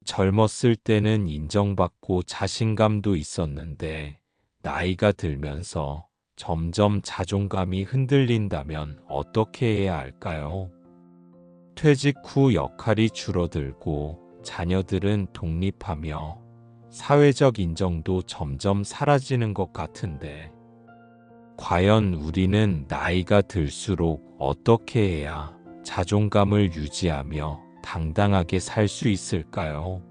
젊었을 때는 인정받고 자신감도 있었는데 나이가 들면서 점점 자존감이 흔들린다면 어떻게 해야 할까요? 퇴직 후 역할이 줄어들고 자녀들은 독립하며 사회적 인정도 점점 사라지는 것 같은데 과연 우리는 나이가 들수록 어떻게 해야 자존감을 유지하며 당당하게 살 수 있을까요?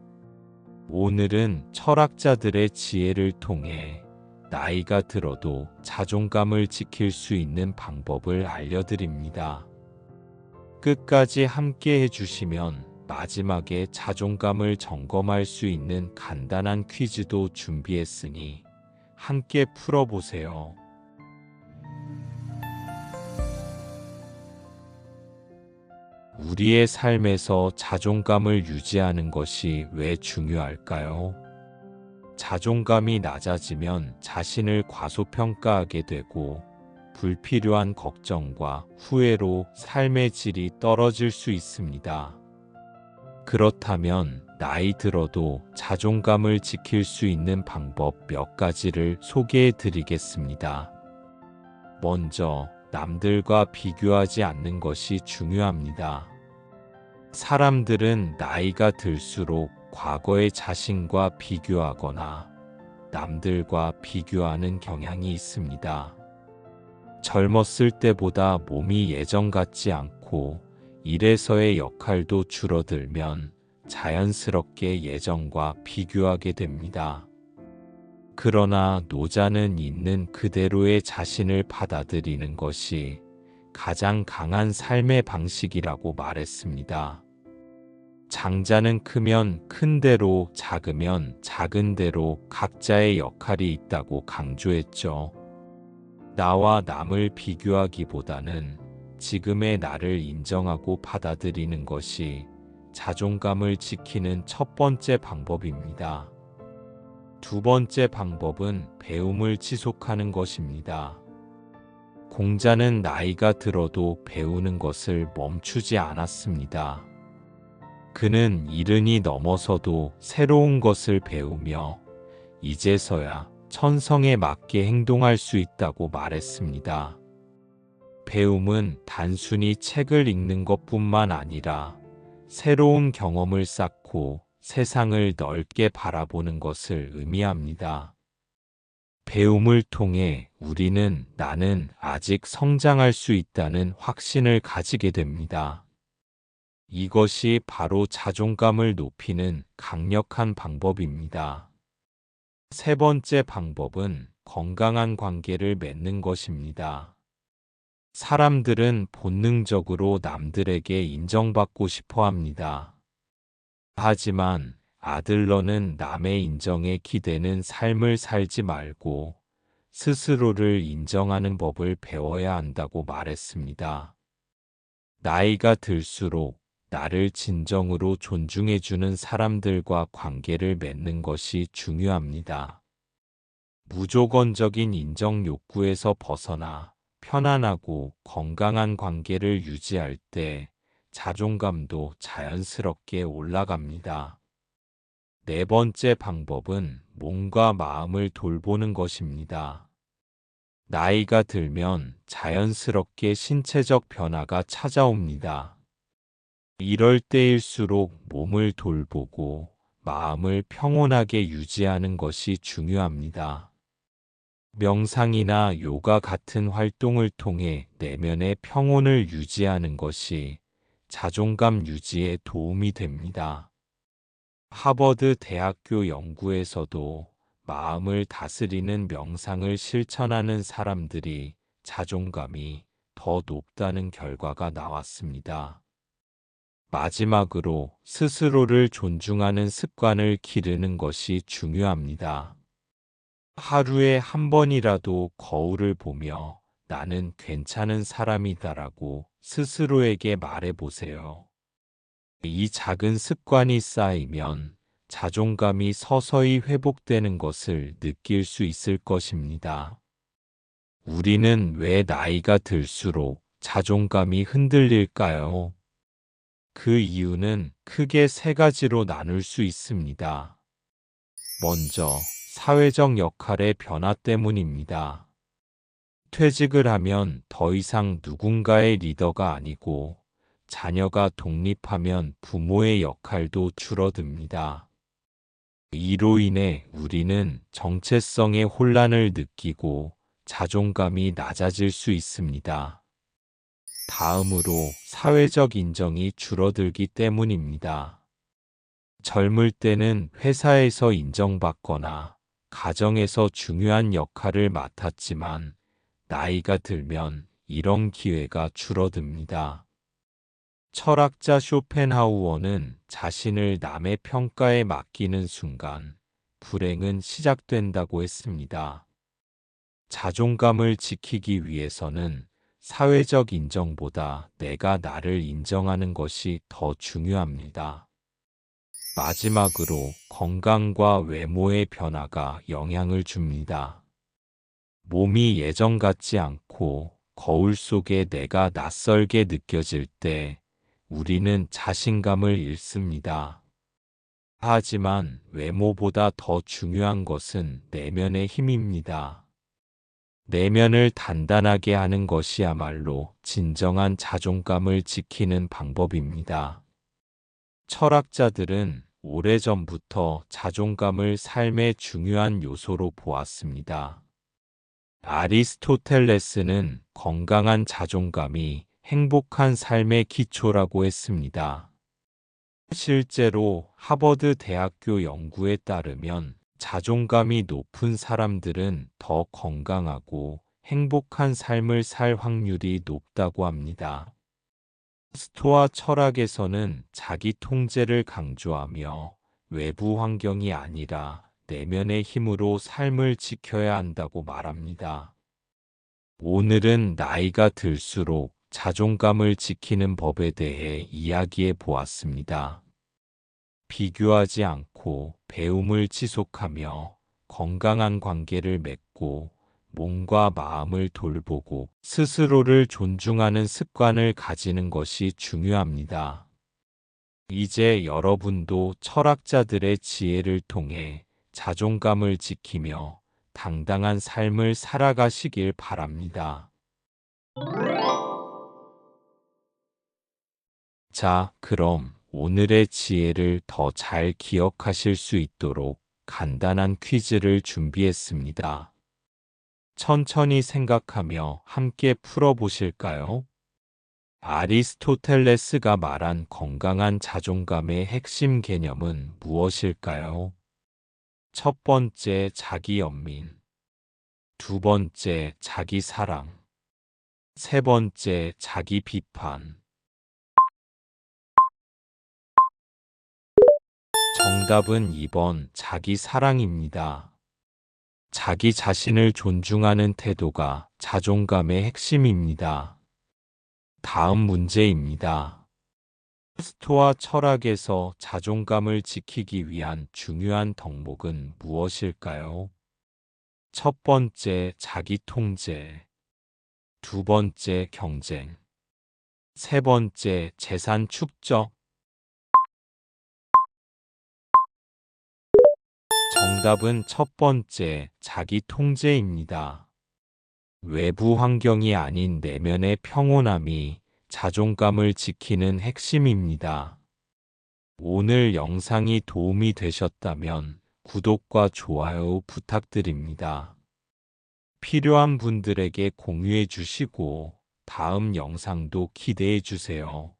오늘은 철학자들의 지혜를 통해 나이가 들어도 자존감을 지킬 수 있는 방법을 알려드립니다. 끝까지 함께 해주시면 마지막에 자존감을 점검할 수 있는 간단한 퀴즈도 준비했으니 함께 풀어보세요. 우리의 삶에서 자존감을 유지하는 것이 왜 중요할까요? 자존감이 낮아지면 자신을 과소평가하게 되고 불필요한 걱정과 후회로 삶의 질이 떨어질 수 있습니다. 그렇다면 나이 들어도 자존감을 지킬 수 있는 방법 몇 가지를 소개해 드리겠습니다. 먼저, 남들과 비교하지 않는 것이 중요합니다. 사람들은 나이가 들수록 과거의 자신과 비교하거나 남들과 비교하는 경향이 있습니다. 젊었을 때보다 몸이 예전 같지 않고 일에서의 역할도 줄어들면 자연스럽게 예전과 비교하게 됩니다. 그러나 노자는 있는 그대로의 자신을 받아들이는 것이 가장 강한 삶의 방식이라고 말했습니다. 장자는 크면 큰 대로, 작으면 작은 대로 각자의 역할이 있다고 강조했죠. 나와 남을 비교하기보다는 지금의 나를 인정하고 받아들이는 것이 자존감을 지키는 첫 번째 방법입니다. 두 번째 방법은 배움을 지속하는 것입니다. 공자는 나이가 들어도 배우는 것을 멈추지 않았습니다. 그는 이른이 넘어서도 새로운 것을 배우며 이제서야 천성에 맞게 행동할 수 있다고 말했습니다. 배움은 단순히 책을 읽는 것뿐만 아니라 새로운 경험을 쌓고 세상을 넓게 바라보는 것을 의미합니다. 배움을 통해 우리는 나는 아직 성장할 수 있다는 확신을 가지게 됩니다. 이것이 바로 자존감을 높이는 강력한 방법입니다. 세 번째 방법은 건강한 관계를 맺는 것입니다. 사람들은 본능적으로 남들에게 인정받고 싶어 합니다. 하지만 아들러는 남의 인정에 기대는 삶을 살지 말고 스스로를 인정하는 법을 배워야 한다고 말했습니다. 나이가 들수록 나를 진정으로 존중해주는 사람들과 관계를 맺는 것이 중요합니다. 무조건적인 인정 욕구에서 벗어나 편안하고 건강한 관계를 유지할 때 자존감도 자연스럽게 올라갑니다. 네 번째 방법은 몸과 마음을 돌보는 것입니다. 나이가 들면 자연스럽게 신체적 변화가 찾아옵니다. 이럴 때일수록 몸을 돌보고 마음을 평온하게 유지하는 것이 중요합니다. 명상이나 요가 같은 활동을 통해 내면의 평온을 유지하는 것이 자존감 유지에 도움이 됩니다. 하버드 대학교 연구에서도 마음을 다스리는 명상을 실천하는 사람들이 자존감이 더 높다는 결과가 나왔습니다. 마지막으로 스스로를 존중하는 습관을 기르는 것이 중요합니다. 하루에 한 번이라도 거울을 보며 나는 괜찮은 사람이다라고 스스로에게 말해보세요. 이 작은 습관이 쌓이면 자존감이 서서히 회복되는 것을 느낄 수 있을 것입니다. 우리는 왜 나이가 들수록 자존감이 흔들릴까요? 그 이유는 크게 세 가지로 나눌 수 있습니다. 먼저, 사회적 역할의 변화 때문입니다. 퇴직을 하면 더 이상 누군가의 리더가 아니고 자녀가 독립하면 부모의 역할도 줄어듭니다. 이로 인해 우리는 정체성의 혼란을 느끼고 자존감이 낮아질 수 있습니다. 다음으로 사회적 인정이 줄어들기 때문입니다. 젊을 때는 회사에서 인정받거나 가정에서 중요한 역할을 맡았지만 나이가 들면 이런 기회가 줄어듭니다. 철학자 쇼펜하우어는 자신을 남의 평가에 맡기는 순간 불행은 시작된다고 했습니다. 자존감을 지키기 위해서는 사회적 인정보다 내가 나를 인정하는 것이 더 중요합니다. 마지막으로 건강과 외모의 변화가 영향을 줍니다. 몸이 예전 같지 않고 거울 속에 내가 낯설게 느껴질 때 우리는 자신감을 잃습니다. 하지만 외모보다 더 중요한 것은 내면의 힘입니다. 내면을 단단하게 하는 것이야말로 진정한 자존감을 지키는 방법입니다. 철학자들은 오래전부터 자존감을 삶의 중요한 요소로 보았습니다. 아리스토텔레스는 건강한 자존감이 행복한 삶의 기초라고 했습니다. 실제로 하버드 대학교 연구에 따르면 자존감이 높은 사람들은 더 건강하고 행복한 삶을 살 확률이 높다고 합니다. 스토아 철학에서는 자기 통제를 강조하며 외부 환경이 아니라 내면의 힘으로 삶을 지켜야 한다고 말합니다. 오늘은 나이가 들수록 자존감을 지키는 법에 대해 이야기해 보았습니다. 비교하지 않고 배움을 지속하며 건강한 관계를 맺고 몸과 마음을 돌보고 스스로를 존중하는 습관을 가지는 것이 중요합니다. 이제 여러분도 철학자들의 지혜를 통해 자존감을 지키며 당당한 삶을 살아가시길 바랍니다. 자, 그럼 오늘의 지혜를 더 잘 기억하실 수 있도록 간단한 퀴즈를 준비했습니다. 천천히 생각하며 함께 풀어보실까요? 아리스토텔레스가 말한 건강한 자존감의 핵심 개념은 무엇일까요? 첫 번째, 자기 연민. 두 번째, 자기 사랑. 세 번째, 자기 비판. 정답은 2번, 자기 사랑입니다. 자기 자신을 존중하는 태도가 자존감의 핵심입니다. 다음 문제입니다. 스토아 철학에서 자존감을 지키기 위한 중요한 덕목은 무엇일까요? 첫 번째, 자기 통제. 두 번째, 경쟁. 세 번째, 재산 축적. 정답은 첫 번째, 자기 통제입니다. 외부 환경이 아닌 내면의 평온함이 자존감을 지키는 핵심입니다. 오늘 영상이 도움이 되셨다면 구독과 좋아요 부탁드립니다. 필요한 분들에게 공유해 주시고 다음 영상도 기대해 주세요.